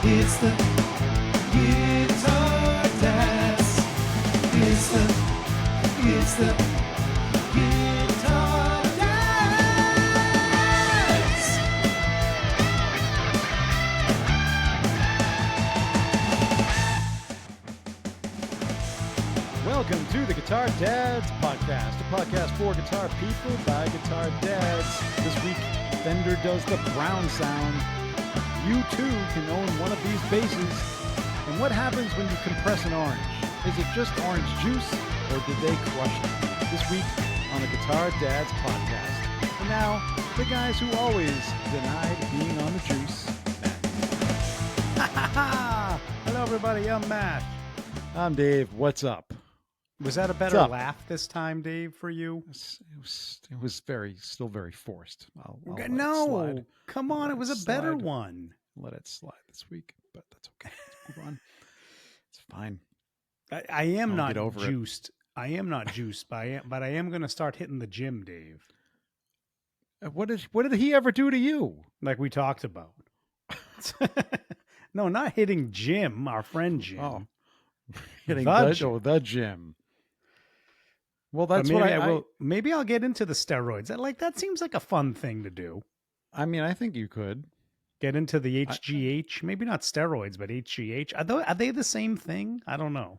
It's the Guitar Dads. It's the Guitar Dads. Welcome to the Guitar Dads podcast, a podcast for guitar people by guitar dads. This week, Fender does the brown sound. You too can own one of these basses. And what happens when you compress an orange? Is it just orange juice, or did they crush it? This week on the Guitar Dads podcast. And now, the guys who always denied being on the juice. Hello, everybody. I'm Matt. I'm Dave. What's up? Was that a better up? laugh this time, Dave, for you? It was still very forced. I'll let it No, slide. come on. It was a better Slide. one. Let it slide this week, but that's okay. Let's move on. It's fine. I am I'll not get over it. juiced. I am not juiced, but I am going to start hitting the gym, Dave, What did he ever do to you? like we talked about. No, not hitting Jim, our friend Jim. Oh, hitting The the gym. the gym. Well, But that's maybe what I will. Maybe I'll get into the steroids. That seems like a fun thing to do. I mean, I think you could. Get into the HGH. Maybe not steroids, but HGH. Are they the same thing? I don't know.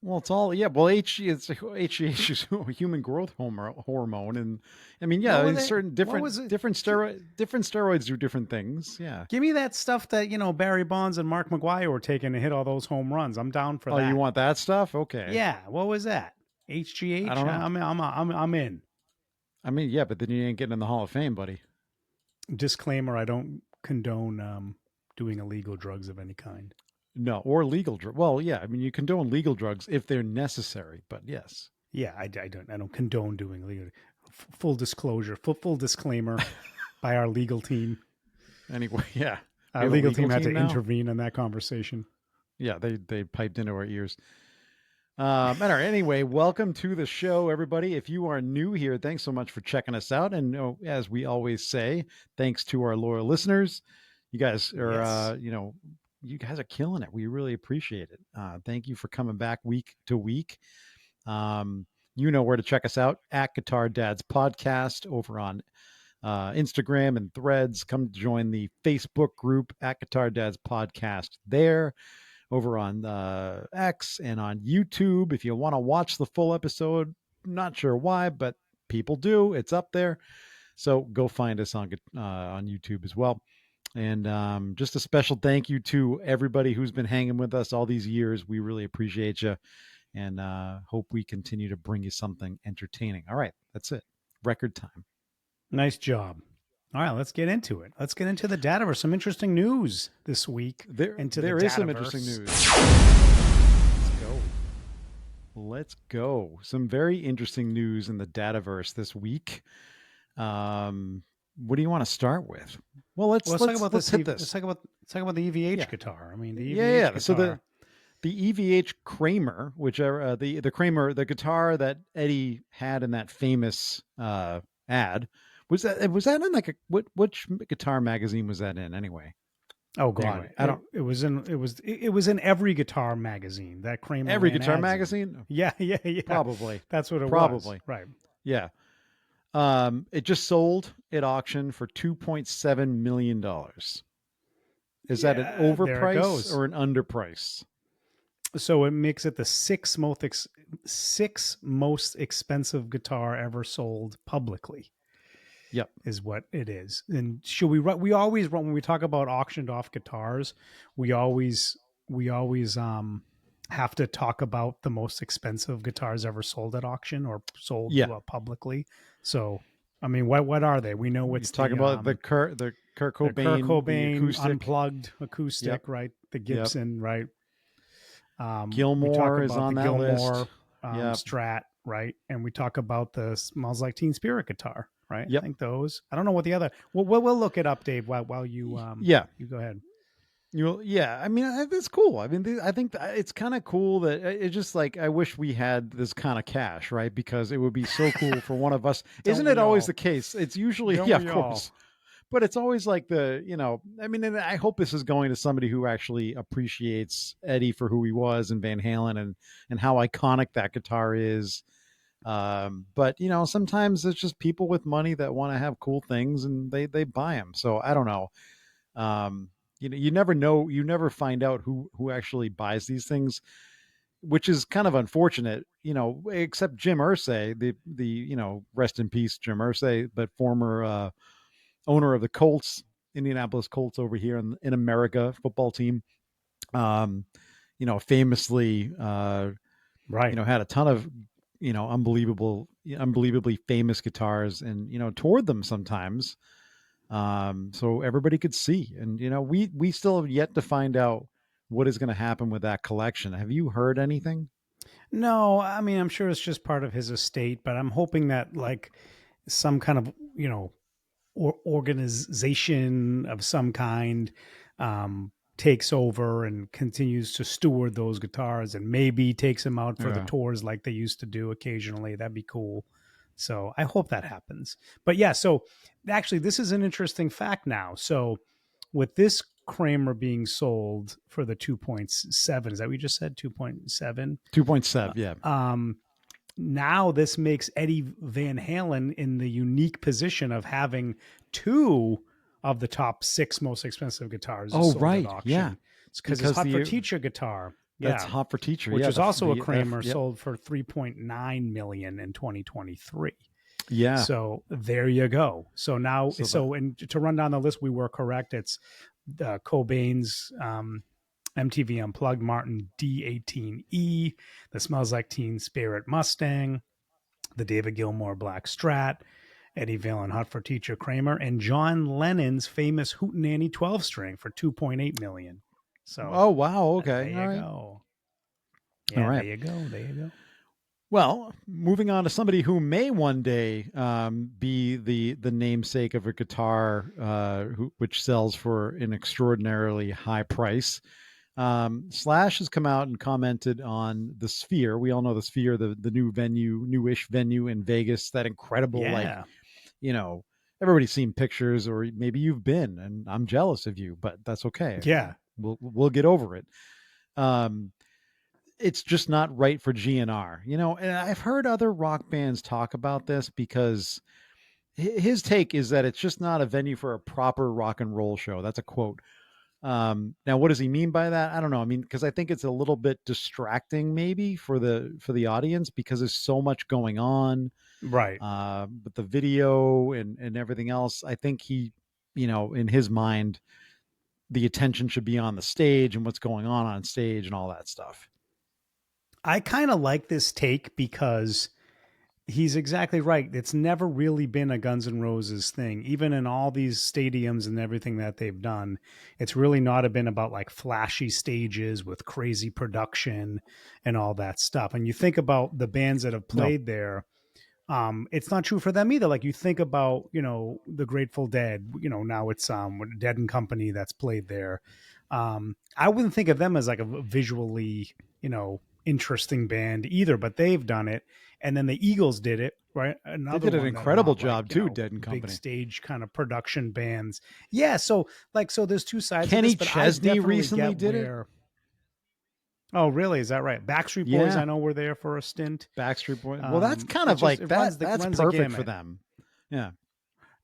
Well, it's all Well, HGH is human growth hormone, and I mean, yeah, What were there's they- certain what was it? different steroids do different things. Yeah. Give me that stuff that, Barry Bonds and Mark McGwire were taking to hit all those home runs. I'm down for Oh, that. you want that stuff? Okay. Yeah. What was that? HGH? I don't know. I'm in. I mean, yeah, but then you ain't getting in the Hall of Fame, buddy. Disclaimer, I don't condone doing illegal drugs of any kind. No, or legal drugs. Well, yeah, I mean, you condone legal drugs if they're necessary, but yes. Yeah, I don't condone doing illegal. Full disclosure, full disclaimer by our legal team. Anyway, yeah. We Our have a legal team had to now? intervene in that conversation. Yeah, they piped into our ears. All right, anyway, welcome to the show, everybody. If you are new here, thanks so much for checking us out. And as we always say, thanks to our loyal listeners. You guys are, Yes. You guys are killing it. We really appreciate it. Thank you for coming back week to week. You know where to check us out at Guitar Dads Podcast over on Instagram and Threads. Come join the Facebook group at Guitar Dads Podcast there. Over on X and on YouTube. If you want to watch the full episode, not sure why, but people do. It's up there. So go find us on YouTube as well. And just a special thank you to everybody who's been hanging with us all these years. We really appreciate you, and hope we continue to bring you something entertaining. All right, that's it. Record time. Nice job. All right, let's get into it. Let's get into the Dataverse. Some interesting news this week. There into the is some Dataverse. interesting news. Let's go. Let's go. Some very interesting news in the Dataverse this week. What do you want to start with? Well, let's Well, hit let's this. talk about the EVH Yeah. guitar. I mean, the EVH Yeah. guitar. So the EVH Kramer, whichever the Kramer, the guitar that Eddie had in that famous ad, was that in like which guitar magazine was that in anyway? Oh God, Anyway, I don't. It was in every guitar magazine. That Kramer Every ran guitar ads in. magazine, Yeah. probably. That's what it was. Probably. Right. Yeah. It just sold at auction for $2.7 million. Is that an Yeah, there it overprice goes. or an underprice? So it makes it the sixth most expensive guitar ever sold publicly. Yep. Is what it is. And we always run when we talk about auctioned off guitars, we always have to talk about the most expensive guitars ever sold at auction or sold publicly. So, I mean, what are they? We know what's talking about the Kurt Cobain, the Kurt Cobain the acoustic. unplugged acoustic, Yep. right? The Gibson, right? Gilmore we is talk about on the that Gilmore, list. Yep. Strat, right? And we talk about the Smells Like Teen Spirit guitar, right? Yep. I think those. I don't know what the other. We'll look it up, Dave. While you you go ahead. I mean, that's cool. I mean, I think it's kind of cool that it's just like, I wish we had this kind of cash, right? Because it would be so cool for one of us. Isn't it always the case? It's usually, Don't yeah, of we course. but it's always like I mean, and I hope this is going to somebody who actually appreciates Eddie for who he was and Van Halen and how iconic that guitar is. But sometimes it's just people with money that want to have cool things and they buy them. So I don't know. You never know. You never find out who actually buys these things, which is kind of unfortunate, except Jim Irsay, the rest in peace, Jim Irsay, but former owner of the Colts, Indianapolis Colts over here in America football team. Famously, Right. had a ton of, unbelievably famous guitars and, toured them sometimes. So everybody could see, and, we still have yet to find out what is going to happen with that collection. Have you heard anything? No, I mean, I'm sure it's just part of his estate, but I'm hoping that like some kind of, or organization of some kind takes over and continues to steward those guitars and maybe takes them out for the Yeah. tours like they used to do occasionally. That'd be cool. So I hope that happens. But yeah, so actually, this is an interesting fact now. So with this Kramer being sold for the 2.7, is that what you just said? 2.7? 2.7. Yeah. Now this makes Eddie Van Halen in the unique position of having two of the top 6 most expensive guitars sold right. at auction. Yeah. Because his Hot for Teacher guitar, that's Hot for Teacher, which yeah, is also a Kramer, yep. sold for $3.9 million in 2023. Yeah. So there you go. So now, and to run down the list, we were correct. It's Cobain's MTV Unplugged Martin D18E, the Smells Like Teen Spirit Mustang, the David Gilmour Black Strat, Eddie Van Halen Hot for Teacher Kramer, and John Lennon's famous Hootenanny 12 string for $2.8 million. So, oh wow, okay, there you go. Yeah, all right. there you go. There you go. Well, moving on to somebody who may one day be the namesake of a guitar which sells for an extraordinarily high price. Slash has come out and commented on the Sphere. We all know the Sphere, the newish venue in Vegas. That incredible, everybody's seen pictures, or maybe you've been, and I'm jealous of you, but that's okay. Yeah, we'll get over it. It's just not right for GNR, and I've heard other rock bands talk about this because his take is that it's just not a venue for a proper rock and roll show. That's a quote. Now, what does he mean by that? I don't know. I mean, because I think it's a little bit distracting maybe for the audience because there's so much going on. right. But the video and everything else, I think he, in his mind, the attention should be on the stage and what's going on stage and all that stuff. I kind of like this take because he's exactly right. It's never really been a Guns N' Roses thing. Even in all these stadiums and everything that they've done, it's really not been about like flashy stages with crazy production and all that stuff. And you think about the bands that have played there, it's not true for them either. Like you think about, the Grateful Dead, now it's Dead and Company that's played there. I wouldn't think of them as like a visually, interesting band either, but they've done it. And then the Eagles did it, right? They did an incredible job too, Dead and Company. Big stage kind of production bands. Yeah, so there's two sides Kenny of this, but Chesney recently did it. Oh, really? Is that right? Backstreet Boys, I know, were there for a stint. Backstreet Boys. Well, that's kind of like that. That's perfect for them. Yeah.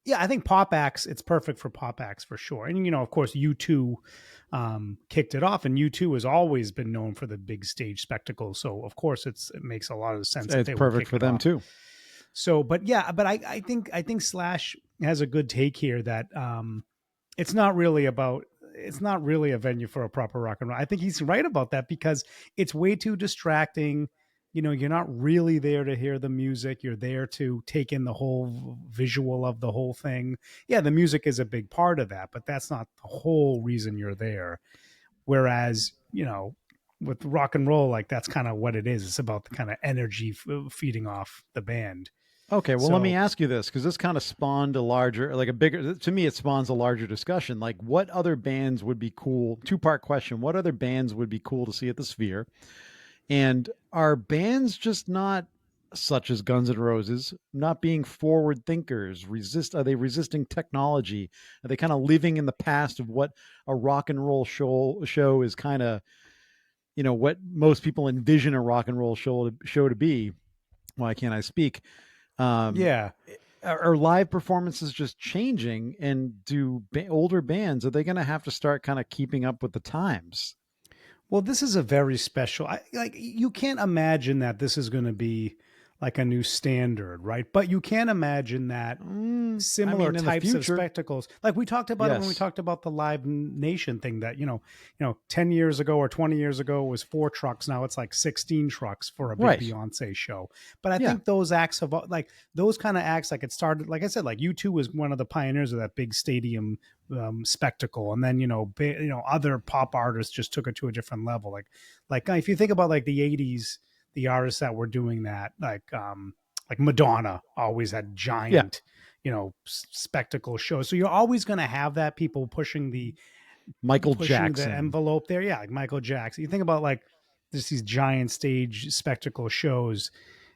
Yeah, I think pop acts, it's perfect for pop acts for sure. And, of course, U2 kicked it off, and U2 has always been known for the big stage spectacle. So, of course, it makes a lot of sense. It's perfect for them, too. So, but yeah, but I think Slash has a good take here that it's not really a venue for a proper rock and roll. I think he's right about that because it's way too distracting. You're not really there to hear the music. You're there to take in the whole visual of the whole thing. Yeah, the music is a big part of that, but that's not the whole reason you're there. Whereas, with rock and roll, like that's kind of what it is. It's about the kind of energy feeding off the band. Okay, well, let me ask you this, because this kind of spawned to me, it spawns a larger discussion. Like, what other bands would be cool? 2-part question. What other bands would be cool to see at the Sphere? And are bands just not such as Guns N' Roses, not being forward thinkers? Are they resisting technology? Are they kind of living in the past of what a rock and roll show is kind of, what most people envision a rock and roll show to be? Why can't I speak? Um, Yeah. are live performances just changing, and older bands, are they going to have to start kind of keeping up with the times? Well, this is a very special. Like you can't imagine that this is going to be like a new standard, right? But you can imagine that I similar mean, in the types of future, spectacles, like we talked about it when we yes. talked about the Live Nation thing, that 10 years ago or 20 years ago it was 4 trucks, now it's like 16 trucks for a big Right. Beyonce show. But I Yeah. think those acts of like those kind of acts, like it started, like I said, like U2 was one of the pioneers of that big stadium spectacle, and then other pop artists just took it to a different level. Like if you think about like the 80s, the artists that were doing that, like Madonna always had Yeah. giant spectacle shows. So you're always going to have that, people Michael pushing the Jackson. envelope there. Yeah, like Michael Jackson. You think about like just these giant stage spectacle shows.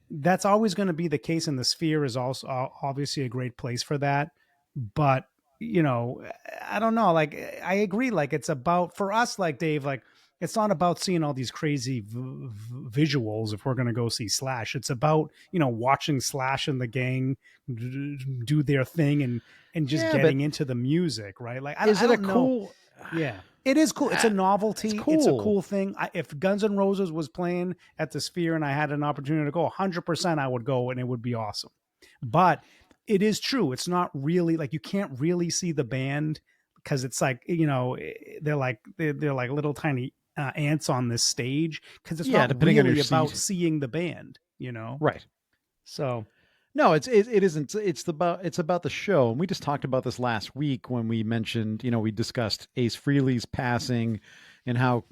That's always going to be the case, and the Sphere is also obviously a great place for that. But I don't know. Like I agree. Like it's about, for us, like Dave, like it's not about seeing all these crazy visuals if we're going to go see Slash. It's about watching Slash and the gang do their thing, and just Yeah, but getting into the music, right? Like is I it a don't know. cool? Yeah, it is cool. It's a It's novelty. It's a cool. cool thing. If Guns N' Roses was playing at the Sphere and I had an opportunity to go, 100% I would go, and it would be awesome. But it is true. It's not really like, you can't really see the band because it's like, they're like little tiny ants on this stage, because it's Yeah, not depending on your really about seat. seeing the band. Right. So No, it isn't. It's about the show, and we just talked about this last week when we mentioned, we discussed Ace Frehley's passing, and how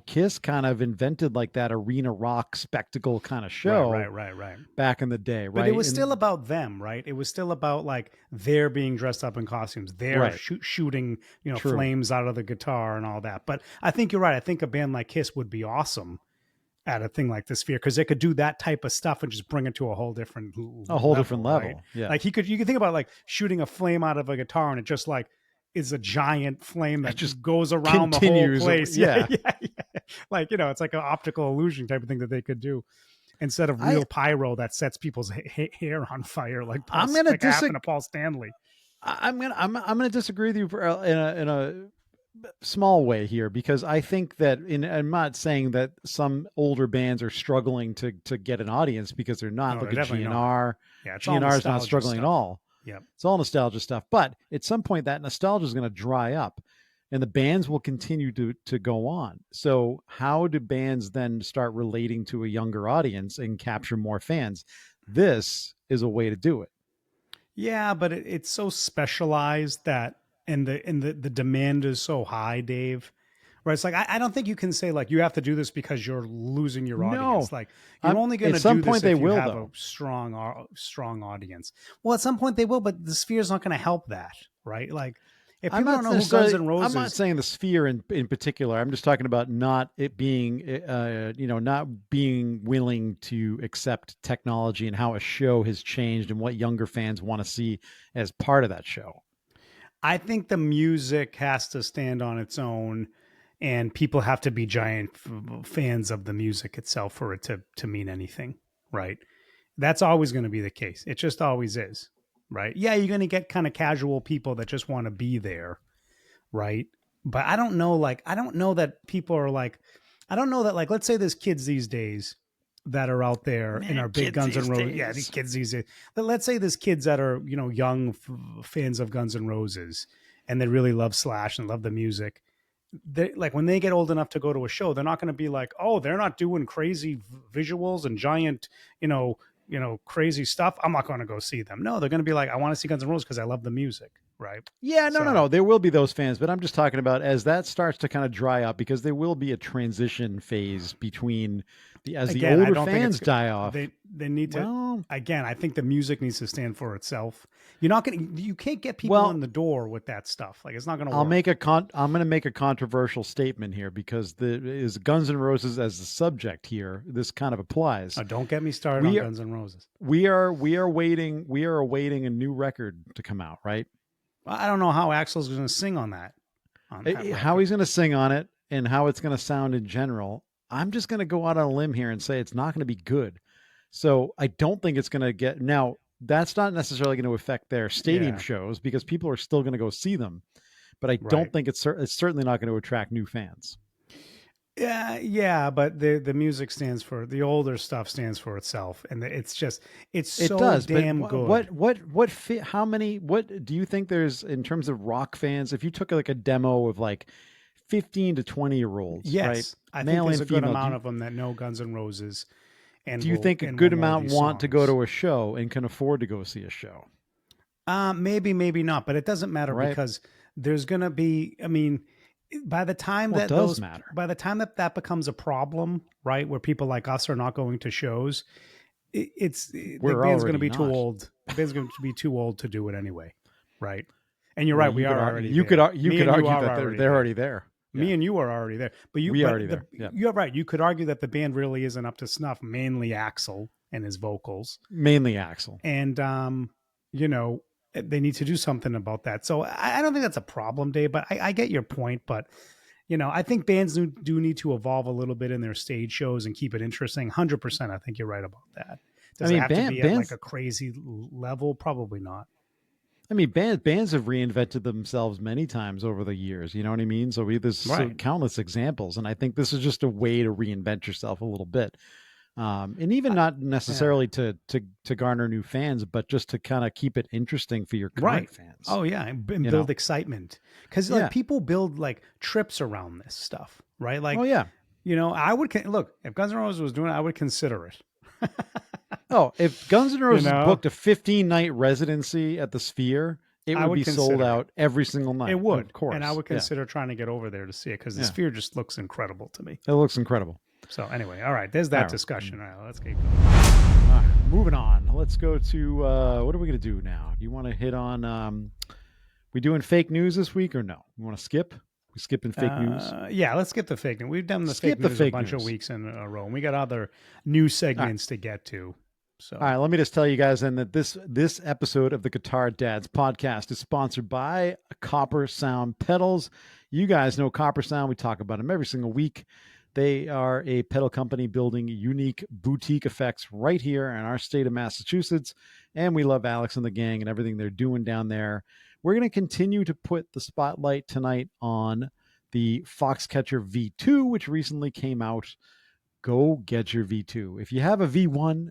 Kiss kind of invented like that arena rock spectacle kind of show right. back in the day, But it right? was still And about them, right? It was still about like they're being dressed up in costumes, they're right, shooting, true. flames out of the guitar and all that. But I think you're right. I think a band like Kiss would be awesome at a thing like the Sphere, because they could do that type of stuff and just bring it to a whole different A whole level, different right? level. Yeah, Like you could think about like shooting a flame out of a guitar, and it just like is a giant flame it that just goes around the whole continues. place. Yeah, Yeah, yeah. Like it's like an optical illusion type of thing that they could do, instead of I real pyro that sets people's hair on fire, like I'm gonna like happened to Paul Stanley. I'm gonna disagree with you in a small way here, because I think that I'm not saying that some older bands are struggling to get an audience, because they're not. No, they're Look at definitely not. GNR. Yeah, it's all GNR is not nostalgia struggling at stuff. all. Yep. It's all nostalgia stuff. But at some point, that nostalgia is going to dry up, and the bands will continue to go on. So how do bands then start relating to a younger audience and capture more fans? This is a way to do it. Yeah, but it's so specialized that, and the demand is so high, Dave. Right? It's like I don't think you can say like you have to do this because you're losing your audience. No, Like you're only going at to some do point this they if you will, have a though. strong audience. Well, at some point they will, but the Sphere's not going to help that, right? Like if I'm people not don't know who Guns necessarily. N' I'm not Roses, saying the Sphere in particular. I'm just talking about not it being, not being willing to accept technology and how a show has changed and what younger fans want to see as part of that show. I think the music has to stand on its own, and people have to be giant fans of the music itself for it to mean anything, right? That's always going to be the case. It just always is, right? Yeah, you're going to get kind of casual people that just want to be there, right? But I don't know, like, I don't know that people are like, I don't know that, like, let's say there's kids these days that are out there and Man, are big kids Guns N' these Roses. Yeah, these days. kids these days. But let's say there's kids that are, young fans of Guns N' Roses, and they really love Slash and love the music. They, like, when they get old enough to go to a show, they're not going to be like, oh, they're not doing crazy visuals and giant, crazy stuff. I'm not going to go see them. No, they're going to be like, I want to see Guns N' Roses because I love the music. right? Yeah, no, no, So no. There will be those fans, but I'm just talking about as that starts to kind of dry up, because there will be a transition phase between as the again, I older don't think it's fans die off. they need to. Well, Again, I think the music needs to stand for itself. You're not gonna you can't get people in well, the door with that stuff. Like it's not gonna I'll work. make I'm going to make a controversial statement here, because is Guns N' Roses as the subject here. This kind of applies. Don't get me started on We are Guns N' Roses. we are awaiting a new record to come out, right? Well, I don't know how Axel's going to sing on that How record. he's going to sing on it and how it's going to sound in general. I'm just going to go out on a limb here and say it's not going to be good. So I don't think it's going to get now. That's not necessarily going to affect their stadium Yeah, shows, because people are still going to go see them. But I right. don't think it's certainly not going to attract new fans. Yeah, but the music stands for the older stuff stands for itself, and it's just it's It so does, but damn good. how many, what do you think there's in terms of rock fans? If you took like a demo of like 15 to 20-year-olds, right? Yes, I think Male there's and a good female, amount of them that know Guns N' Roses do you think a and will good know amount these want to go songs. to a show and can afford to go see a show? Maybe, maybe not, but it doesn't matter Right? because there's gonna be. I mean, by the time Well, it that does matter. by the time that becomes a problem, right, where people like us are not going to shows, the We're band's going to already be too not. old. The band's going to be too old to do it anyway, right? And you're Well, right, we are already you there. you Me could and you argue are that already they're there. already there. Me Yeah, and you are already there. But we already there. Yeah, you're right. You could argue that the band really isn't up to snuff. Mainly Axel and his vocals, mainly Axel. and you know, they need to do something about that. So I don't think that's a problem, Dave. But I get your point. But you know, I think bands do need to evolve a little bit in their stage shows and keep it interesting. 100%. I think you're right about that. I Does it mean, have to be at like bands. a crazy level? Probably not. I mean, bands have reinvented themselves many times over the years. You know what I mean? So there's Right. countless examples, and I think this is just a way to reinvent yourself a little bit, and even not Yeah. necessarily to garner new fans, but just to kind of keep it interesting for your Right. current fans. Oh yeah, and You build know? excitement because Yeah. like people build like trips around this stuff, right? Oh Like yeah. you know, I would look if Guns N' Roses was doing it, I would consider it. Oh, if Guns N' You Roses know, booked a 15-night residency at the Sphere, it I would would be sold consider it. out every single night. It would, Of course. and I would Yeah. consider trying to get over there to see it because the Yeah. Sphere just looks incredible to me. It looks incredible. So anyway, all right, there's All that right. discussion. All right, let's keep All right, moving on. Let's go to what are we going to do now? Do you want to hit on? We doing fake news this week or no? You want to skip? We skipping fake news. Yeah, let's skip the fake news. We've done the Skip fake the news fake a bunch of news. weeks in a row, and we got other new All right. segments to get to. So, All right, let me just tell you guys then that this episode of the Guitar Dads podcast is sponsored by Copper Sound Pedals. You guys know Copper Sound. We talk about them every single week. They are a pedal company building unique boutique effects right here in our state of Massachusetts. And we love Alex and the gang and everything they're doing down there. We're going to continue to put the spotlight tonight on the Foxcatcher V2, which recently came out. Go get your V2. If you have a V1,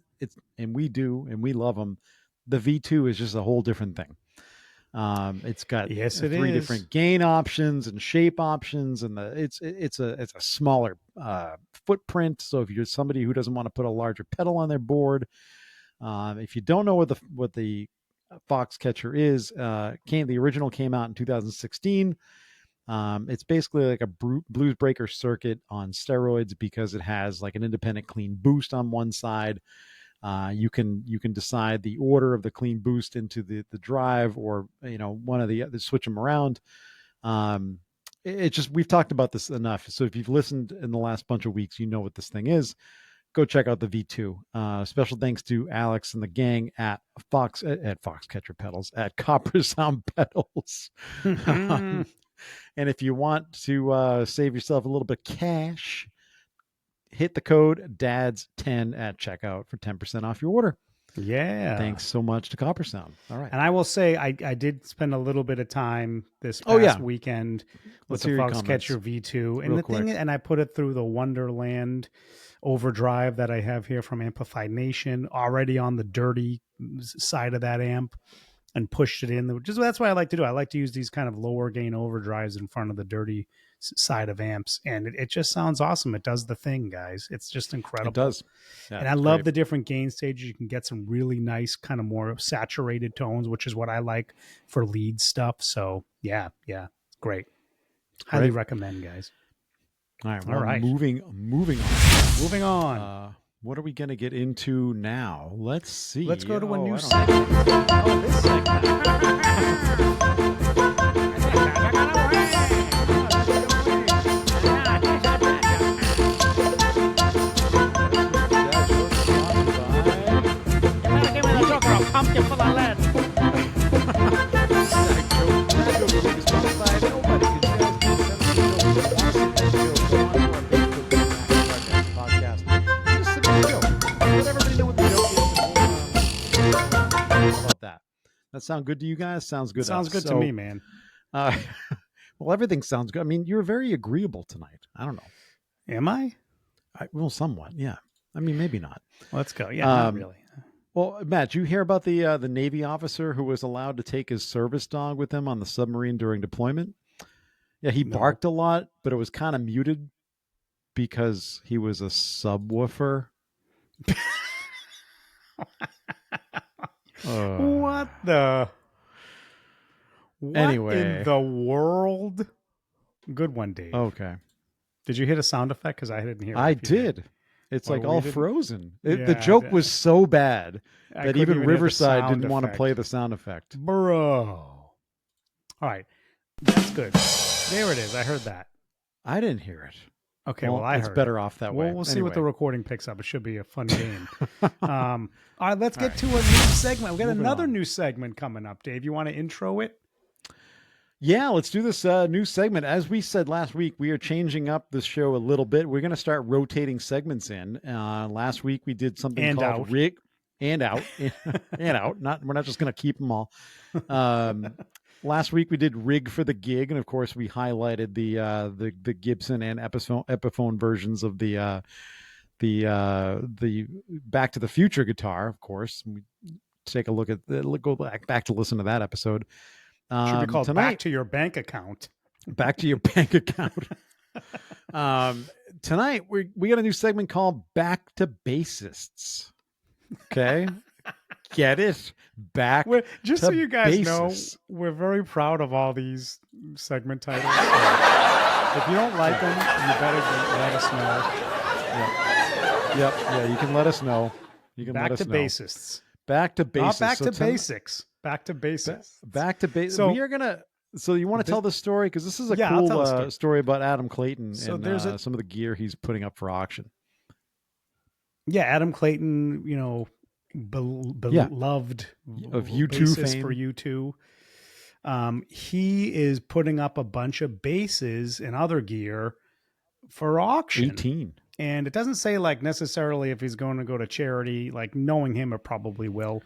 and we do, and we love them, the V2 is just a whole different thing. It's got yes, it three is. different gain options and shape options, and it's a smaller footprint. So if you're somebody who doesn't want to put a larger pedal on their board, if you don't know what the Foxcatcher is, the original came out in 2016. It's basically like a blues breaker circuit on steroids because it has like an independent clean boost on one side. You can decide the order of the clean boost into the drive, or one of the other, switch them around. It's just, we've talked about this enough. So if you've listened in the last bunch of weeks, you know what this thing is. Go check out the V2. Special thanks to Alex and the gang at Foxcatcher Pedals, at Copper Sound Pedals. And if you want to save yourself a little bit of cash, hit the code DADS10 at checkout for 10% off your order. Yeah. Thanks so much to Copper Sound. All right. And I will say, I did spend a little bit of time this past weekend with Let's the hear your Foxcatcher comments. V2. And Real the quick. thing, and I put it through the Wonderland overdrive that I have here from Amplified Nation, already on the dirty side of that amp, and pushed it in. Just that's what I like to do. I like to use these kind of lower gain overdrives in front of the dirty side of amps, and it just sounds awesome. It does the thing, guys. It's just incredible. It does. Yeah, and I it's love great. the different gain stages. You can get some really nice, kind of more saturated tones, which is what I like for lead stuff. So yeah, great. Highly recommend, guys. All right. All right. Moving on. Moving on. What are we going to get into now? Let's see. Let's go to a new I don't segment. Oh, this pumpkin full of lead. That sound good to you guys? Sounds good. Sounds good to me, man. Well, everything sounds good. I mean, you're very agreeable tonight. I don't know. Am I? Well, somewhat. Yeah. I mean, maybe not. Let's go. Yeah, not really. Well, Matt, did you hear about the Navy officer who was allowed to take his service dog with him on the submarine during deployment? Yeah, he barked a lot, but it was kind of muted because he was a subwoofer. What anyway in the world? Good one, Dave. Okay. Did you hit a sound effect? Because I didn't hear it. I did. It's Well, like all didn't- frozen. Yeah, the joke was so bad I that couldn't even hear the Riverside sound didn't want to effect. play the sound effect. Bro. All right. That's good. There it is. I heard that. I didn't hear it. Okay, well, I it's heard better it. off that way. We'll see what the Anyway. recording picks up. It should be a fun game. All right, let's get to a new segment. We've got Moving another on. new segment coming up, Dave. You want to intro it? Yeah, let's do this new segment. As we said last week, we are changing up the show a little bit. We're going to start rotating segments in. Last week we did something And called out. Rig and out and out. We're not just going to keep them all. Last week we did Rig for the Gig, and of course we highlighted the Gibson and Epiphone versions of the Back to the Future guitar. Of course, we take a look at go back to listen to that episode. Should be called tonight, Back to Your Bank Account. Back to your bank account. Tonight we got a new segment called Back to Bassists. Okay, get it? Back. Just to so you guys bassists. know, we're very proud of all these segment titles. So if you don't like them, you better let us know. Yep. Yeah, you can let us know. You can Back let us to know. bassists. Back to Not basics. back So to tonight- basics. Back to basics. Back to basics. So- We are gonna. So you want to tell the story because this is a Yeah, I'll tell the cool story. story about Adam Clayton So and there's some of the gear he's putting up for auction. Yeah, Adam Clayton, you know, beloved Of U2 bassist fame. for U2. He is putting up a bunch of basses and other gear for auction. 18. And it doesn't say like necessarily if he's going to go to charity, like knowing him, it probably will.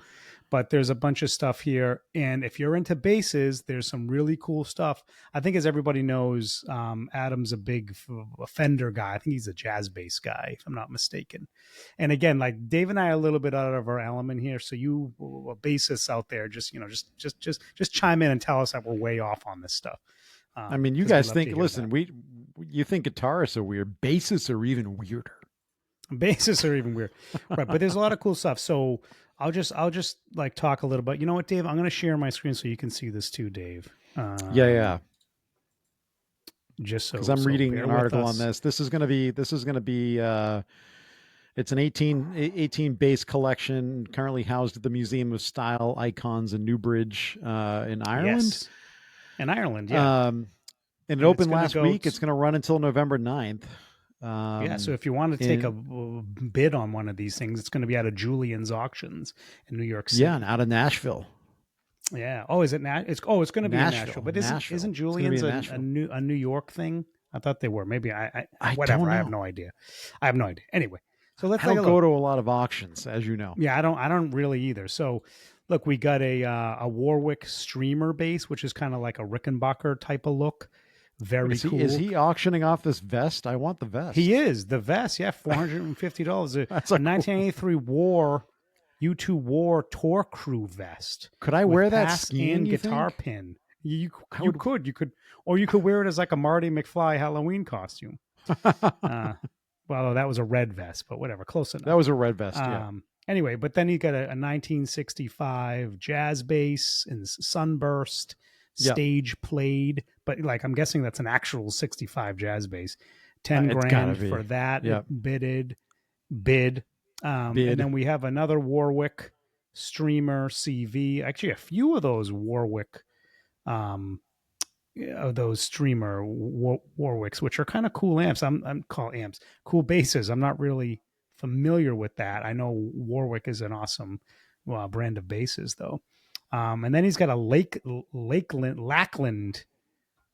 But there's a bunch of stuff here. And if you're into basses, there's some really cool stuff. I think as everybody knows, Adam's a big Fender guy. I think he's a jazz bass guy, if I'm not mistaken. And again, like Dave and I are a little bit out of our element here. So you bassists out there, just, you know, just chime in and tell us that we're way off on this stuff. I mean, you 'cause we'd guys love think, to hear listen, that. you think guitarists are weird. Bassists are even weirder. Bases are even weird, right? But there's a lot of cool stuff. So I'll just like talk a little bit. You know what, Dave? I'm going to share my screen so you can see this too, Dave. Yeah. Just so Because I'm reading bear an with article us. on this. This is going to be. It's an 18 bass collection currently housed at the Museum of Style, Icons in Newbridge in Ireland. Yes. In Ireland, yeah. And it it's opened gonna last go week. t- It's going to run until November 9th. Yeah. So if you want to take a bid on one of these things, it's going to be out of Julian's Auctions in New York City. yeah, and out of Nashville. Yeah. Oh, is it it's going to be in Nashville. Nashville. But Nashville. isn't It's gonna be Julian's in a Nashville. New York thing? I thought they were. Maybe I don't I have know. no idea. I have no idea. Anyway, so let's I take don't a go look. to a lot of auctions, as you know. Yeah, I don't really either. So, look, we got a Warwick streamer bass, which is kind of like a Rickenbacker type of look. Very cool. Is he auctioning off this vest? I want the vest. He is the vest. Yeah, $450. That's a a cool- 1983 War U2 War tour crew vest. Could I with wear that pass skiing? and you guitar think? pin. You could, or you could wear it as like a Marty McFly Halloween costume. Well, that was a red vest, but whatever, close enough. That was a red vest, yeah. Anyway, but then you got a 1965 jazz bass in Sunburst, stage played, but like I'm guessing that's an actual 65 jazz bass. 10 grand for that. Yep. Bid. And then we have another Warwick Streamer CV. Actually, a few of those Warwick, of those Streamer Warwicks, which are kind of cool amps. I'm call amps, cool basses. I'm not really familiar with that. I know Warwick is an awesome brand of basses, though. And then he's got a Lackland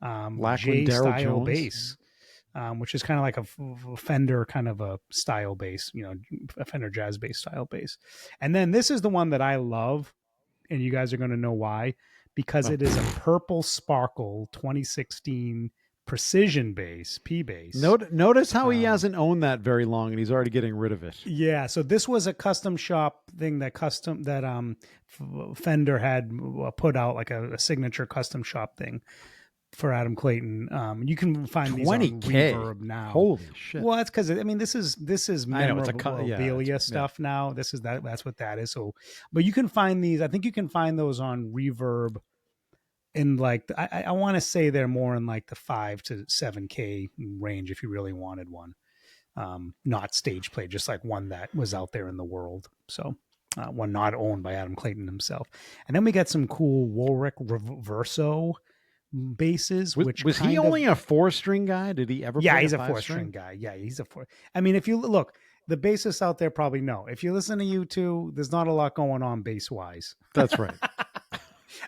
J style Jones bass. Which is kind of like a Fender kind of a style bass, a Fender jazz bass style bass. And then this is the one that I love, and you guys are going to know why, because it is a Purple Sparkle 2016 precision bass, P bass. Notice how he hasn't owned that very long, and he's already getting rid of it. Yeah, so this was a custom shop thing that Fender had put out, like a signature custom shop thing for Adam Clayton. You can find these on Reverb now. Holy shit. Well, that's because this is memorabilia stuff now. That's what that is. So, but you can find these. I think you can find those on Reverb in like I want to say they're more in like the 5 to 7K range if you really wanted one. Not stage play, just like one that was out there in the world. So one not owned by Adam Clayton himself. And then we got some cool Warwick Verso basses. Was he only a 4-string guy? Did he ever? Yeah, he's a 4-string guy. Yeah, he's a 4. I mean, if you look, the bassists out there probably know. If you listen to U2, there's not a lot going on bass wise. That's right.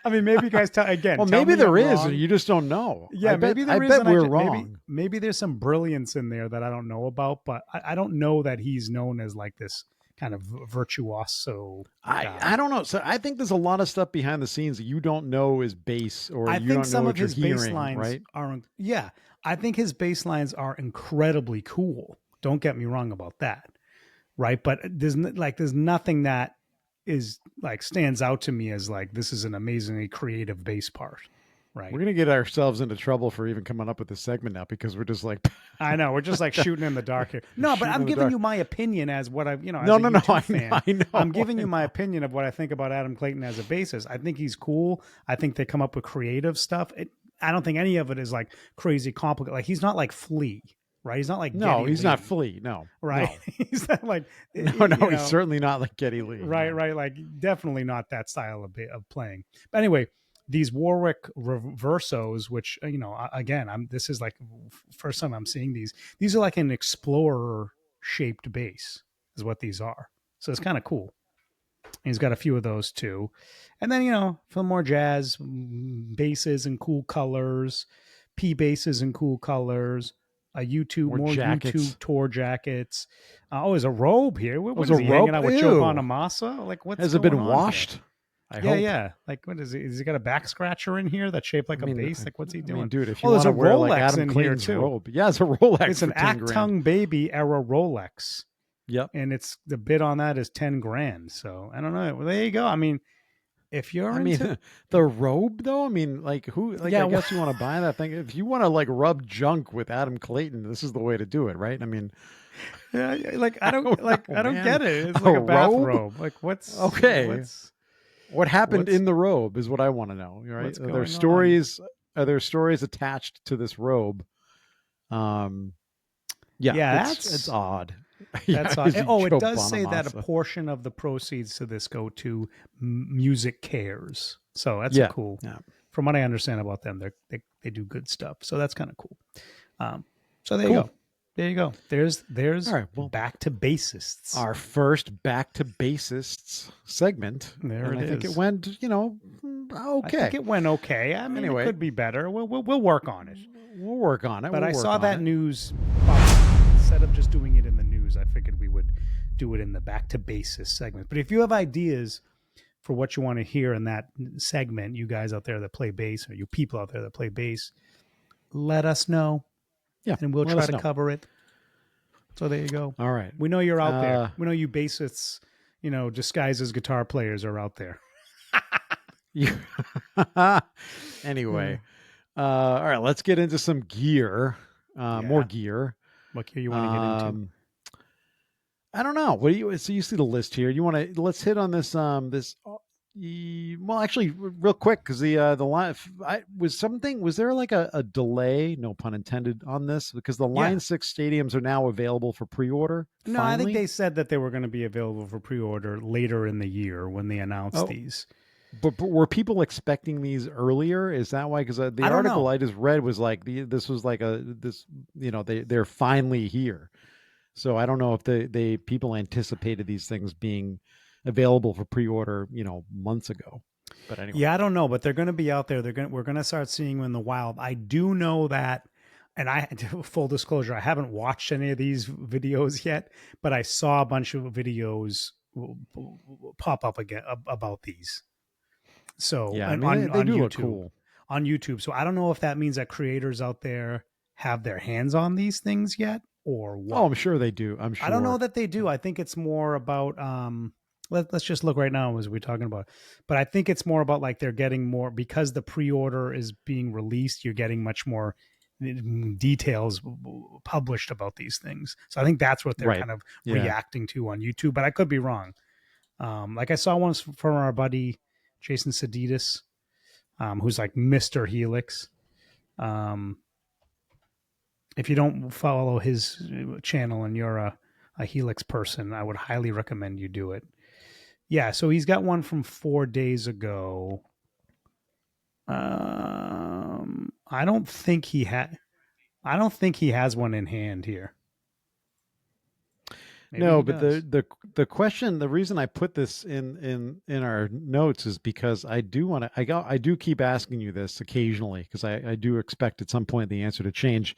I mean, maybe you guys again. Well, maybe there is, and you just don't know. Yeah, maybe there is. I bet we're wrong. Maybe there's some brilliance in there that I don't know about, but I don't know that he's known as like this kind of virtuoso. I don't know. So I think there's a lot of stuff behind the scenes that you don't know is bass, or you don't know what you're hearing, right? I think his bass lines are incredibly cool. Don't get me wrong about that, right? But there's nothing that is like stands out to me as like this is an amazingly creative bass part. Right. We're going to get ourselves into trouble for even coming up with this segment now because we're just like, I know, we're just like shooting in the dark here. No, but I'm giving you my opinion as what I've, No, I know. I'm giving you my opinion of what I think about Adam Clayton as a bassist. I think he's cool. I think they come up with creative stuff. I don't think any of it is like crazy complicated. Like he's not like Flea, right? He's not like Geddy he's Lee, not Flea. No, right? No. He's not like he's certainly not like Geddy Lee. Right, right. Like definitely not that style of playing. But anyway. These Warwick Versos, which, again, this is like first time I'm seeing these. These are like an Explorer shaped bass is what these are. So it's kind of cool. He's got a few of those too. And then, for more jazz basses and cool colors, P basses and cool colors, more YouTube tour jackets. There's a robe here. What is he hanging out with Joe Bonamassa? Like, what's Has it been washed? Here? I hope. Like, what is it? Has he got a back scratcher in here that's shaped like a bass? Like, what's he doing? Dude, if you want to wear Rolex like Adam Clayton's robe. Yeah, it's a Rolex. It's an Actung Baby era Rolex. Yep. And it's the bid on that is 10 grand. So I don't know. Well, there you go. I mean, if you're into the robe though, I mean, like who, like, I guess you want to buy that thing. If you want to like rub junk with Adam Clayton, this is the way to do it, right? I mean, yeah, like, I don't get it. It's like a bathrobe. Like what's okay. What happened in the robe is what I want to know. Right? Are there stories attached to this robe? It's odd. That's odd. It does say that a portion of the proceeds to this go to Music Cares. So that's cool. Yeah. From what I understand about them, they do good stuff. So that's kind of cool. So there you go. There you go. There's all right, well, back to bassists. Our first back to bassists segment. There it is. I think it went, okay. I think it went okay. I mean, anyway, it could be better. We'll work on it. We'll work on it. But I saw that news. Instead of just doing it in the news, I figured we would do it in the back to bassist segment. But if you have ideas for what you want to hear in that segment, you guys out there that play bass, or you people out there that play bass, let us know. Yeah, and we'll try to cover it. So there you go. All right. We know you're out there. We know you bassists, disguised as guitar players are out there. Anyway, all right, let's get into some gear. More Yeah. gear. What gear you want to get into? I don't know. What do you? So you see the list here. You want to? Let's hit on this. Well, actually, real quick, because the line was something. Was there like a delay? No pun intended on this, because the Yeah. Line 6 stadiums are now available for pre-order. No, I think Finally. they said that they were going to be available for pre-order later in the year when they announced Oh, these. but were people expecting these earlier? Is that why? Because the I don't article know. I just read was like this was like they're finally here. So I don't know if they people anticipated these things being available for pre-order, months ago. But anyway. Yeah, I don't know, but they're going to be out there. We're going to start seeing them in the wild. I do know that, and I full disclosure, I haven't watched any of these videos yet, but I saw a bunch of videos pop up again about these. So, Yeah, I and mean on they do look YouTube, cool. So I don't know if that means that creators out there have their hands on these things yet or Oh, what. I'm sure they do. I'm I don't know sure. that they do. I think it's more about let's just look right now as we're talking about. But I think it's more about like they're getting more because the pre-order is being released, you're getting much more details published about these things. So I think that's what they're Right. kind of Yeah. reacting to on YouTube, but I could be wrong. Like I saw one from our buddy Jason Sadidas, who's like Mr. Helix. Um, if you don't follow his channel and you're a Helix person, I would highly recommend you do it. Yeah, so he's got one from 4 days ago. I don't think he had. I don't think he has one in hand here. Maybe No, he but does. the question, the reason I put this in our notes is because I do want to I do keep asking you this occasionally because I do expect at some point the answer to change.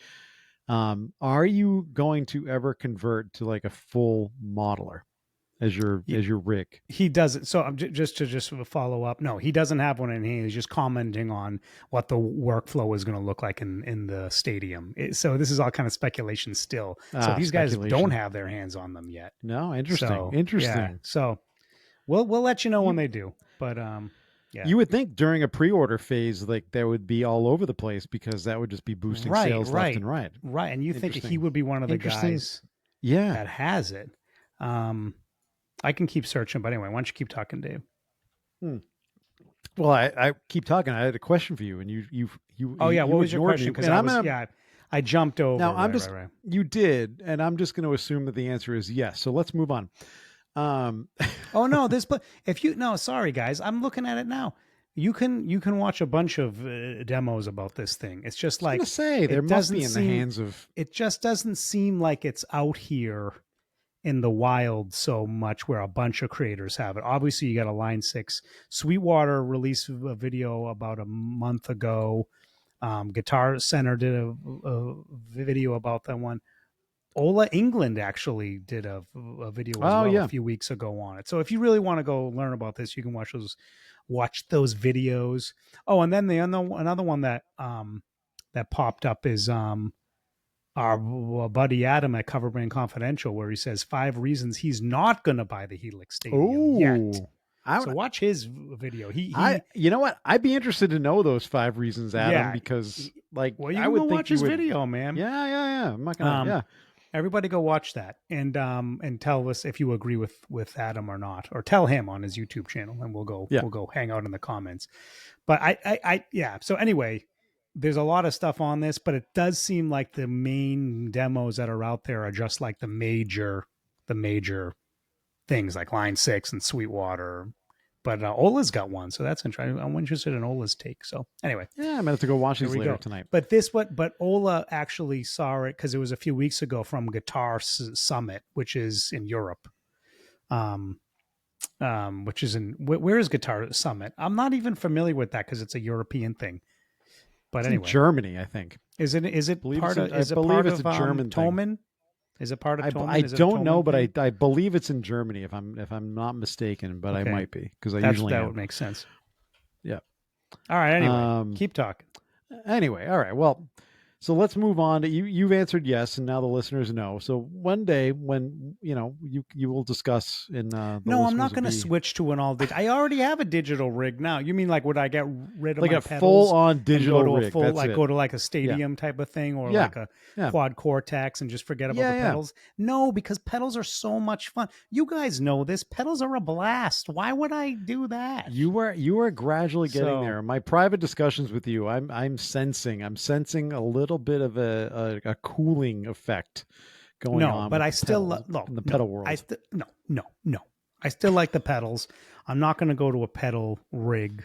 Are you going to ever convert to like a full modeler as your rig? He doesn't. So I'm just to just follow up. No, he doesn't have one in hand. He's just commenting on what the workflow is going to look like in the stadium. So this is all kind of speculation still. So these guys don't Speculation. have their hands on them yet. No, interesting. So yeah. Interesting. So we'll let you know when You they do. But yeah. you would think during a pre-order phase like that would be all over the place because that would just be boosting Right, sales left right, and right. right. And you think he Interesting. would be one of the Interesting. guys Yeah. that has it. Um, I can keep searching, but anyway, why don't you keep talking, Dave? Hmm. Well, I keep talking. I had a question for you, and Oh yeah, what you was your ignored question? me. Because And I I'm was gonna I jumped over. now. I'm Right, just right, right. you did, and I'm just going to assume that the answer is yes. So let's move on. Um, Oh no, this but if you no, sorry guys, I'm looking at it now. You can watch a bunch of demos about this thing. It's just I was going like to say there it must be doesn't in the seem hands of. it just doesn't seem like it's out here in the wild so much where a bunch of creators have it. Obviously, you got a Line 6. Sweetwater released a video about a month ago. Guitar Center did a video about that one. Ola England actually did a video as Oh well a yeah, few weeks ago on it. So if you really want to go learn about this, you can watch those videos. Oh, and then another one that that popped up is our buddy Adam at Cover Brand Confidential, where he says 5 reasons he's not going to buy the Helix Stadium yet. oh, I So watch his video. I you know what? I'd be interested to know those 5 reasons, Adam, Yeah. because like Well, you I can go would think watch you his would. video, man. Yeah. I'm not gonna. Yeah. Everybody go watch that and tell us if you agree with Adam or not, or tell him on his YouTube channel, and Yeah. we'll go hang out in the comments. But I yeah. So anyway, there's a lot of stuff on this, but it does seem like the main demos that are out there are just like the major things like Line 6 and Sweetwater. But Ola's got one, so that's interesting. I'm interested in Ola's take. So anyway, Yeah, I'm gonna have to go watch there these we later go. tonight. But Ola actually saw it because it was a few weeks ago from Guitar Summit, which is in Europe. Which is where is Guitar Summit? I'm not even familiar with that because it's a European thing. But It's in anyway, Germany, I think. is it Believe part it's of a- I believe it's a German thing. Toman? Is it part of I Toman? Is it a don't know, Toman but thing? I believe it's in Germany if I'm not mistaken, but I Okay. might be because I usually That am. would make sense. Yeah. All right. Anyway, keep talking. Anyway, all right. Well, So let's move on to you. You've answered yes, and now the listeners know. So one day when you will discuss in the No, I'm listeners not will going to be switch to an all digital. I already have a digital rig now. You mean like would I get rid of like my a pedals full on and digital go to a rig. full That's like it. go to like a Yeah. stadium type of thing or Yeah. like a Yeah. quad cortex and just forget about Yeah. the Yeah. pedals? No, because pedals are so much fun. You guys know this. Pedals are a blast. Why would I do that? You are gradually getting So- there. My private discussions with you, I'm sensing a little bit of a cooling effect going No, on but with I the still pedals, in the no. pedal world. I still no. I still like the pedals. I'm not going to go to a pedal rig.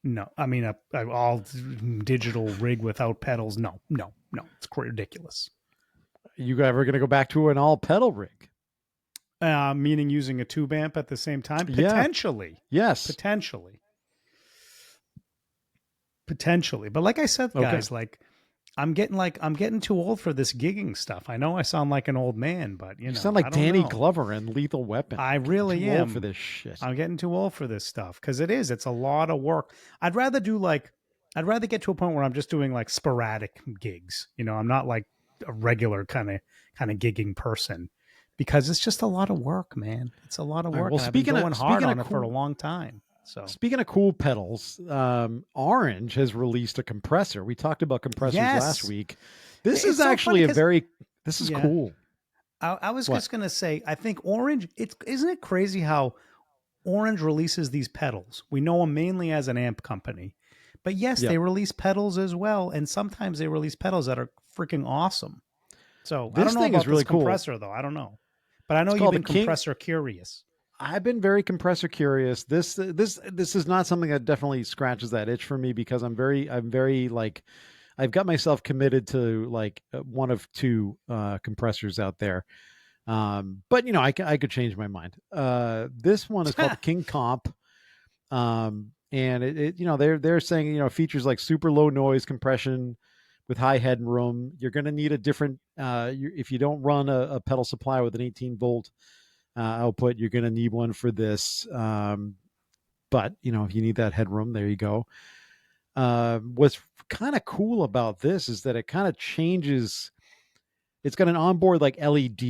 No, I mean a all digital rig without pedals. No. It's ridiculous. You ever going to go back to an all pedal rig? Meaning using a tube amp at the same time? Yeah. Potentially. Yes. Potentially. But like I said, Okay. guys, like I'm getting too old for this gigging stuff. I know I sound like an old man, but You know, sound like I don't Danny know. Glover in Lethal Weapon. I really Too am old for this shit. I'm getting too old for this stuff because it's a lot of work. I'd rather get to a point where I'm just doing like sporadic gigs. I'm not like a regular kind of gigging person because it's just a lot of work, man. It's a lot of All right, work. well, and I've been going hard on of it for a cool- long time. So Speaking of cool pedals, Orange has released a compressor. We talked about compressors Yes. last week. This It's is so actually funny 'cause- this is Yeah. cool. I was What? just gonna say, I think Orange. Isn't it crazy how Orange releases these pedals? We know them mainly as an amp company, but yes, Yep. they release pedals as well, and sometimes they release pedals that are freaking awesome. So I This don't know thing about is really this cool. compressor though. I don't know, but I know It's you've called been the King- compressor curious. I've been very compressor curious. This is not something that definitely scratches that itch for me because I'm very like I've got myself committed to like one of two compressors out there. But I could change my mind. This one is called the King Comp. And they're saying, features like super low noise compression with high headroom. You're going to need a different, if you don't run a pedal supply with an 18-volt output, you're going to need one for this. But if you need that headroom, there you go. What's kind of cool about this is that it kind of changes. It's got an onboard like LED,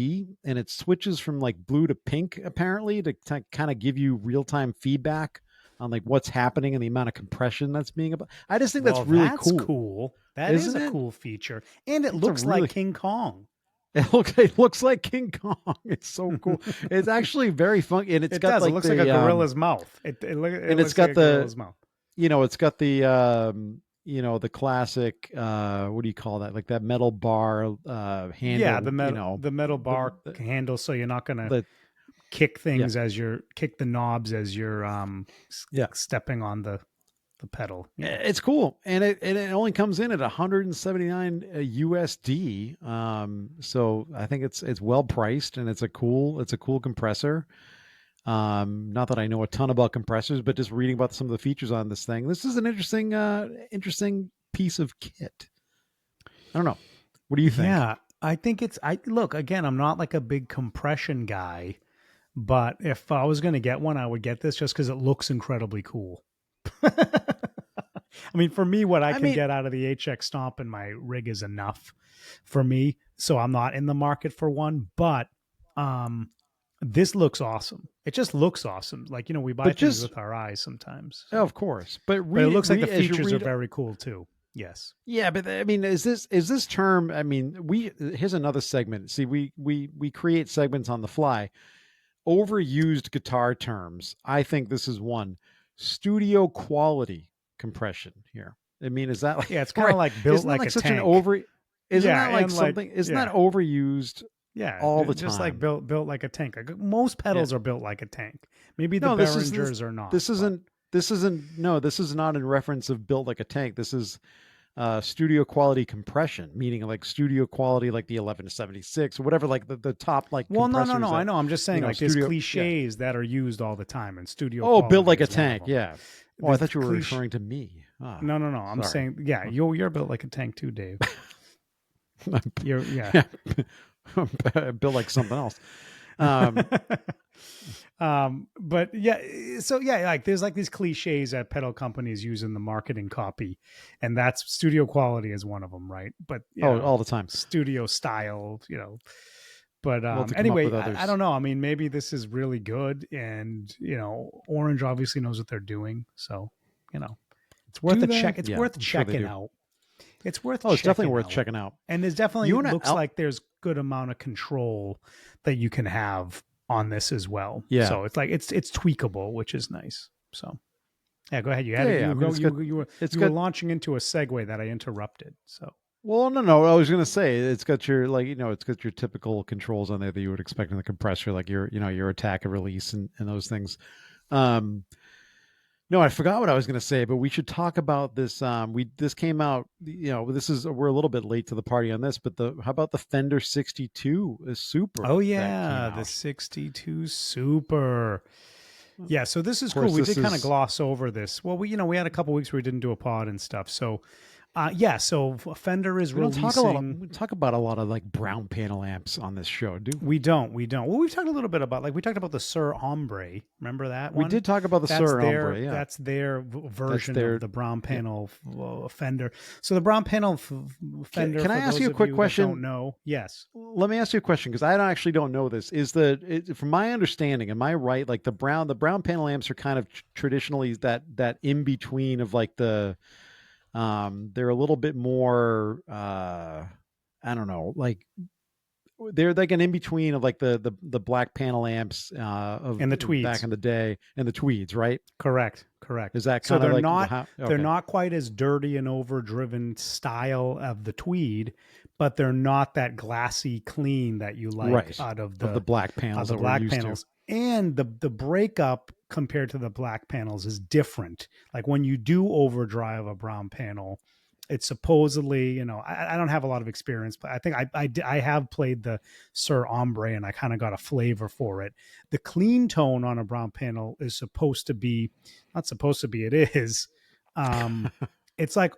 and it switches from like blue to pink apparently to kind of give you real-time feedback on like what's happening and the amount of compression that's being about. I just think Well, that's really that's cool. That is Isn't a it? cool feature, and it It's a looks really- like King Kong. It looks like King Kong. It's so cool. It's actually very funky, and It does. It looks like a gorilla's mouth. It and looks it's got like a the- gorilla's mouth. it's got the the classic what do you call that? Like that metal bar handle. Yeah, the metal bar the- handle, so you're not gonna the kick things as you're kick the knobs as you're Yeah. stepping on the pedal. Yeah. It's cool, and it only comes in at 179 USD. So I think it's well priced, and it's a cool compressor. Not that I know a ton about compressors, but just reading about some of the features on this thing, this is an interesting piece of kit. I don't know. What do you think? Yeah, I think look, again, I'm not like a big compression guy, but if I was going to get one, I would get this just because it looks incredibly cool. I mean, for me, what I can get out of the HX Stomp in my rig is enough for me. So I'm not in the market for one, but this looks awesome. It just looks awesome. Like, we buy things with our eyes sometimes. So. Of course, but it looks like the features are very cool too. Yes. Yeah, but I mean, is this term? I mean, here's another segment. See, we create segments on the fly. Overused guitar terms. I think this is one. Studio quality compression here. I mean, is that like? Yeah, it's kind of like built isn't like that like a such tank. Isn't that like something? Isn't that overused? Yeah, all the just time. like built like a tank. Like most pedals are built like a tank. Maybe the Behringers are not. This is not in reference of built like a tank. This is studio quality compression, meaning like studio quality, like the 11-76 or whatever, like the top like. Well, no. compressors I that, know. I'm just saying, like, studio, there's cliches that are used all the time in studio. Oh, built like a is one of tank. them. Yeah. Oh, I There's thought you were cliche- referring to me. Ah, No. I'm sorry. saying, yeah, you're built like a tank too, Dave. You're built like something else. Um, But yeah, so yeah, like there's like these cliches that pedal companies use in the marketing copy, and that's studio quality is one of them, right? But you oh, know, all the time. studio style, you know. But Well, to come up anyway, with I others. don't know. I mean, maybe this is really good, and you know, Orange obviously knows what they're doing, so you know, it's worth Do a they? check. It's Yeah, worth I'm sure they checking do. out. It's worth Oh, it's definitely checking worth out. checking out. And there's definitely You and looks Al, like there's good amount of control that you can have on this as well. yeah, So it's like it's tweakable, which is nice. So yeah, go ahead. You had yeah, it. yeah. I mean, it's got, it's You were got. launching into a segue that I interrupted. So Well, no, no. I was gonna say it's got your like it's got your typical controls on there that you would expect in the compressor, like your attack and release and those things. Um, No, I forgot what I was going to say, but we should talk about this. This came out. This is we're a little bit late to the party on this, but how about the Fender 62 is Super oh that came yeah, the out? 62 Super. Yeah, so this Of is cool. course, We this did kind of is gloss over this. Well, we had a couple weeks where we didn't do a pod and stuff. So yeah, so Fender is we don't talk a lot. releasing. We talk about a lot of like brown panel amps on this show, do we? We don't. We don't. Well, we've talked a little bit about we talked about the Sir Hombre. Remember that We one? did talk about the Sir Hombre. Yeah, That's their that's version of their. the brown Yeah. panel Fender. So the brown panel Fender. Can I For ask those you a of quick you that question? don't know, yes. Let me ask you a question because actually don't know this. From my understanding, am I right? Like the brown panel amps are kind of traditionally that in between of like they're a little bit more I don't know, like they're like an in between of like the black panel amps of And the back tweeds. in the day and the tweeds, right? Correct. Correct. Is that So kind of they're like not how? they're Okay, not quite as dirty and overdriven style of the tweed, but they're not that glassy clean that you like right. out of Of the black panels the that we're black used to. panels. And the breakup compared to the black panels is different. Like when you do overdrive a brown panel, it's supposedly, I don't have a lot of experience, but I think I have played the Sir Ombre and I kind of got a flavor for it. The clean tone on a brown panel is supposed to be, not supposed to be, it is. Um, it's like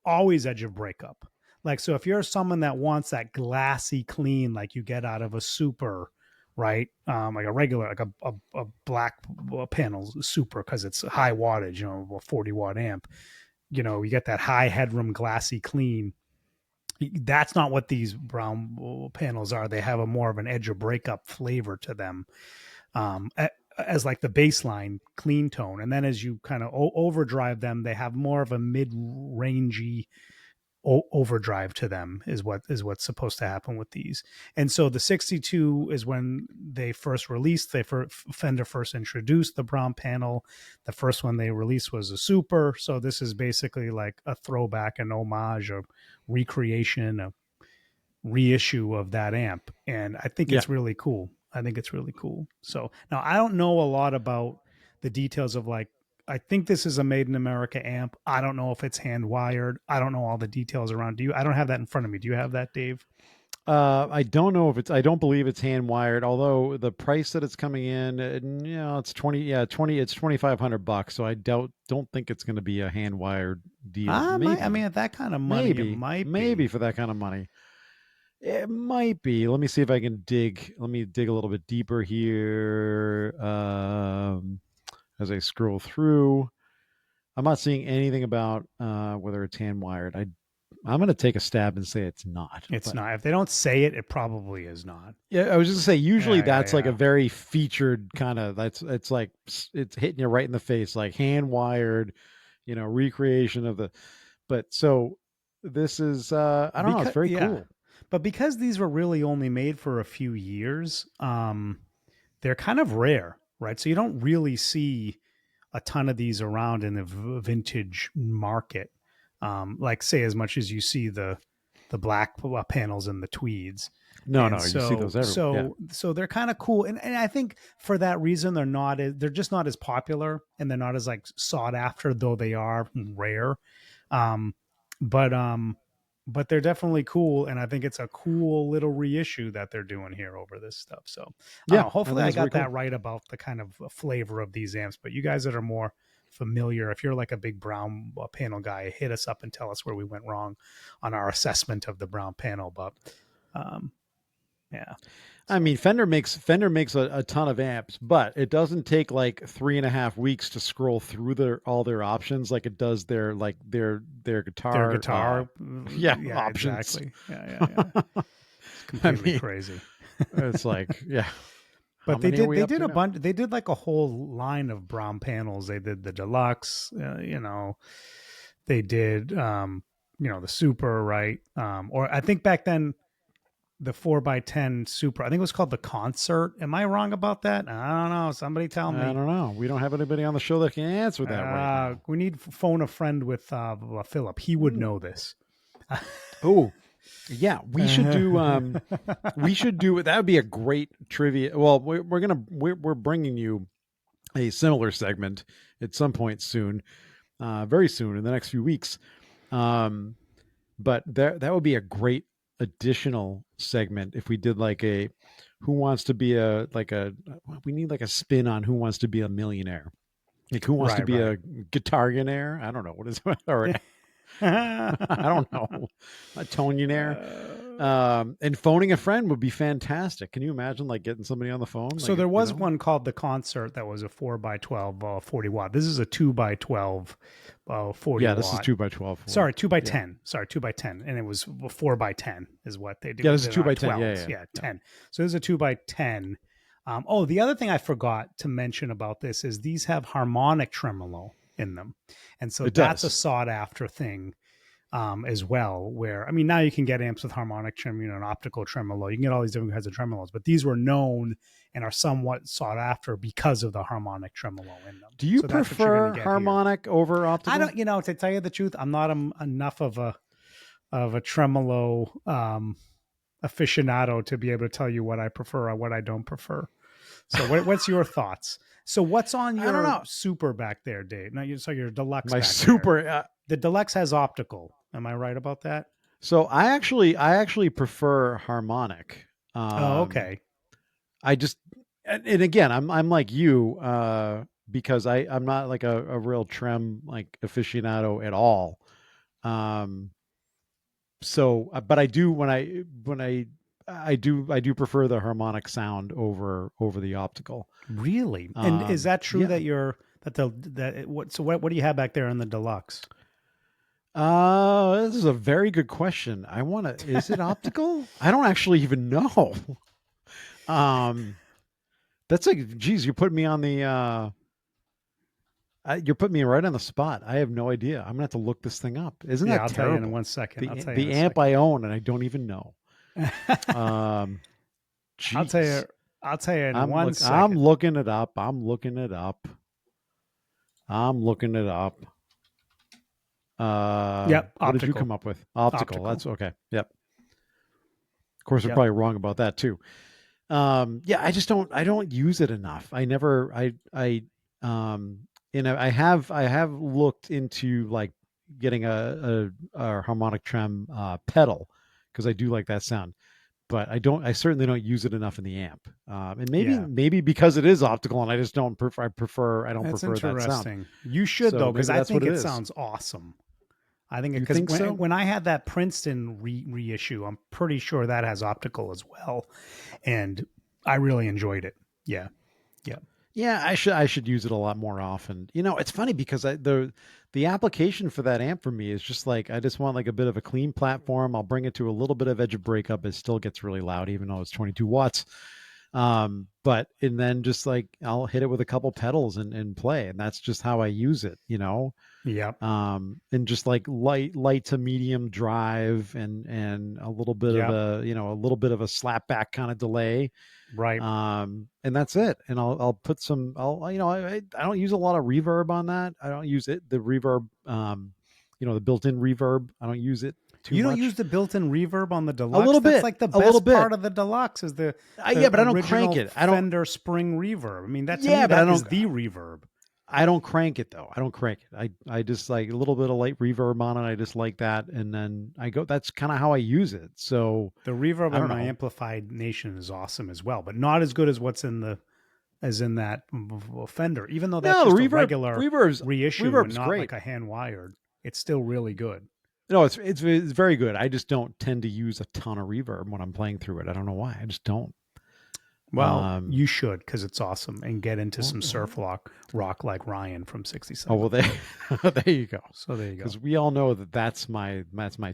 always edge of breakup. Like, so if you're someone that wants that glassy clean, like you get out of a super, right? Like a regular, like a black panel super, because it's high wattage, a 40-watt amp. You get that high headroom, glassy clean. That's not what these brown panels are. They have a more of an edge of breakup flavor to them, as like the baseline clean tone. And then as you kind of overdrive them, they have more of a mid-rangey overdrive to them is what's supposed to happen with these. And so the 62 is when they first released, Fender first introduced the brown panel. The first one they released was a super. So this is basically like a throwback, an homage, a recreation, a reissue of that amp. And I think Yeah. it's really cool. So now I don't know a lot about the details of like, I think this is a made in America amp. I don't know if it's hand wired. I don't know all the details around. I don't have that in front of me. Do you have that, Dave? I don't know if I don't believe it's hand wired, although the price that it's coming in, it's 20, it's $2,500. So I don't think it's going to be a hand wired deal. I mean, at that kind of money, it might maybe be. for that kind of money. It might be. Let me see if I can dig. Let me dig a little bit deeper here. As I scroll through, I'm not seeing anything about whether it's hand wired. I'm going to take a stab and say it's not. It's But not. If they don't say it, it probably is not. yeah, I was just gonna say. Usually, Yeah, yeah, that's like a yeah. very featured kind of. It's like it's hitting you right in the face, like hand wired, recreation of the. But so this is. I don't know. It's very Yeah. cool. But because these were really only made for a few years, they're kind of rare, right? So you don't really see a ton of these around in the vintage market, like say as much as you see the black panels and the tweeds. No, And no, you see so those everywhere. Yeah. so they're kind of cool, and I think for that reason they're just not as popular, and they're not as like sought after, though they are rare. Um, but but they're definitely cool, and I think it's a cool little reissue that they're doing here over this stuff. So I don't Yeah, know. I Hopefully, think I it's very got cool. that right about the kind of flavor of these amps. But you guys that are more familiar, if you're like a big brown panel guy, hit us up and tell us where we went wrong on our assessment of the brown panel. But yeah. I mean, Fender makes a ton of amps, but it doesn't take like 3.5 weeks to scroll through all their options like it does their Their guitar guitar, yeah yeah, options. exactly. Yeah. It's I completely mean, crazy. it's like how But they many are did we they up did to a now? bunch. They did like a whole line of brown panels. They did the deluxe, they did the super, right? Or I think back then the 4x10 super. I think it was called the concert. Am I wrong about that? I don't know. Somebody tell I me. don't know. We don't have anybody on the show that can answer that right now. We need to phone a friend with Philip. He would know this. Oh, yeah, we should do that would be a great trivia. Well, we're bringing you a similar segment at some point soon, very soon in the next few weeks. Um, but that would be a great additional segment if we did like a who wants to be we need like a spin on who wants to be a millionaire. Like who wants to Right, be right. a guitarionaire? I don't know what is or I don't know, a tonionaire. And phoning a friend would be fantastic. Can you imagine like getting somebody on the phone? So Like, there was one called the concert that was a 4x12 40 watt. This is a 2x12 40 yeah, watt. this is 2x12. Sorry, 2x10. Yeah. Sorry, 2x10. And it was 4x10 is what they do. Yeah, this is They're not 2x10. 12s. Yeah, 10. So this is a 2x10. The other thing I forgot to mention about this is these have harmonic tremolo in them. And so It that's a does. sought after thing as well, where I mean now you can get amps with harmonic tremolo and optical tremolo. You can get all these different kinds of tremolos, but these were known and are somewhat sought after because of the harmonic tremolo in them. Do you So that's what you're prefer gonna get harmonic over optical? I don't, to tell you the truth, I'm not enough of a tremolo aficionado to be able to tell you what I prefer or what I don't prefer. So what's your thoughts? So what's on I don't your know. super back there, Dave? No, so your deluxe. My back super. there. The deluxe has optical. Am I right about that? So I actually prefer harmonic. Oh, okay. I just and again I'm like you because I'm not like a real trem like aficionado at all. Um, but I do when I do prefer the harmonic sound over the optical. Really? And is that true Yeah. that what do you have back there in the deluxe? This is a very good question. Is it optical? I don't actually even know. Um, that's like, geez, you put me on the, you're putting me right on the spot. I have no idea. I'm gonna have to look this thing up. Isn't Yeah, that I'll tell you in terrible? 1 second. I'll The tell you in the a amp second. I own and I don't even know. Um, I'll tell you. Jeez. I'll tell you in I'm 1 second. I'm looking it up. I'm looking it up. I'm looking it up. Yep, What did you optical. come up with? Optical. That's okay. Yep. Of course, we're Yep. probably wrong about that too. Yeah, I don't use it enough. I never um I have looked into like getting a harmonic trem pedal because I do like that sound, but I certainly don't use it enough in the amp. And Yeah. maybe because it is optical and I just don't That's prefer that sound. interesting. You should So though, because maybe I that's what think it it is. sounds awesome. I think You because think so? when I had that Princeton reissue, I'm pretty sure that has optical as well, and I really enjoyed it. Yeah, yeah, Yeah, I should use it a lot more often. It's funny because the application for that amp for me is just like I just want like a bit of a clean platform. I'll bring it to a little bit of edge of breakup. It still gets really loud, even though it's 22 watts. And then just like I'll hit it with a couple pedals and play, and that's just how I use it. yep, And just like light to medium drive and a little bit of yep. a little bit of a slap back kind of delay, Right. and that's it. And I'll put some I don't use a lot of reverb on that. I don't use the reverb, the built-in reverb. I don't use it too You don't much. use the built-in reverb on the A deluxe. little That's bit, like the a little best bit. part of the deluxe is the Yeah, but I don't crank original it. I don't. Fender spring reverb. I mean, that to Yeah, me but I that is don't. the reverb. I don't crank it though. I don't crank it. I just like a little bit of light reverb on it. I just like that, and then I go. That's kind of how I use it. So The reverb I on don't my know. Amplified Nation is awesome as well, but not as good as what's in that Fender. Even though that's No, the just a regular reverb's reissue and reverb's not great. like a hand wired, it's still really good. No, it's very good. I just don't tend to use a ton of reverb when I'm playing through it. I don't know why. I just don't. Well, you should, because it's awesome, and get into some well, surf rock like Ryan from Oh '67. well, there, there you go. So there you go. Because we all know that that's my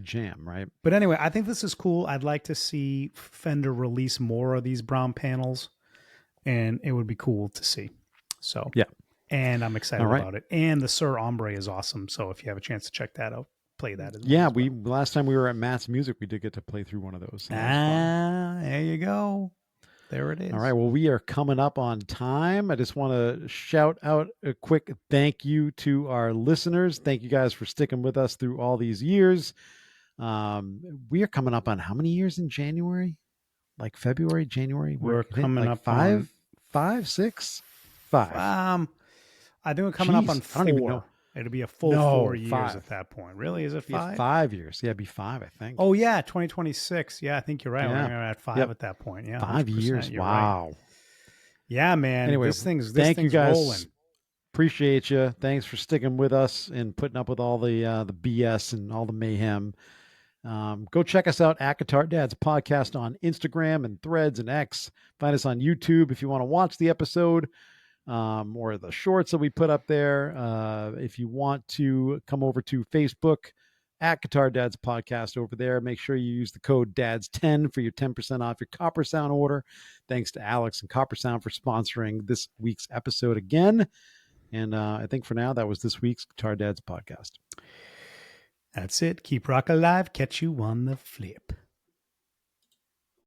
jam, right? But anyway, I think this is cool. I'd like to see Fender release more of these brown panels, and it would be cool to see. So Yeah. And I'm excited All right. about it. And the Sir Ombre is awesome. So if you have a chance to check that out, play that as well. Yeah, we last time we were at Matt's Music, we did get to play through one of those. So that was fun. There you go. There it is. All right. Well, we are coming up on time. I just want to shout out a quick thank you to our listeners. Thank you guys for sticking with us through all these years. We are coming up on how many years in January? Like February, January? We're coming like up five, on 6, 5. I think we're coming up on Jeez, 4. I don't even know. It'll be a full No, 4 years 5. at that point. Really? Is it Yeah, 5? 5 years. Yeah, it'd be 5, I think. Oh, yeah. 2026. Yeah, I think you're right. Yeah. We're at 5 Yep. at that point. Yeah. 5 100%. years. You're Wow. right. Yeah, man. Anyway, this thing's thank you guys. rolling. Appreciate you. Thanks for sticking with us and putting up with all the BS and all the mayhem. Go check us out at Guitar Dads Podcast on Instagram and Threads and X. Find us on YouTube if you want to watch the episode or the shorts that we put up there. If you want to come over to Facebook at Guitar Dads Podcast over there, make sure you use the code DADS10 for your 10% off your Copper Sound order. Thanks to Alex and Copper Sound for sponsoring this week's episode again. And I think for now, that was this week's Guitar Dads Podcast. That's it. Keep rock alive. Catch you on the flip.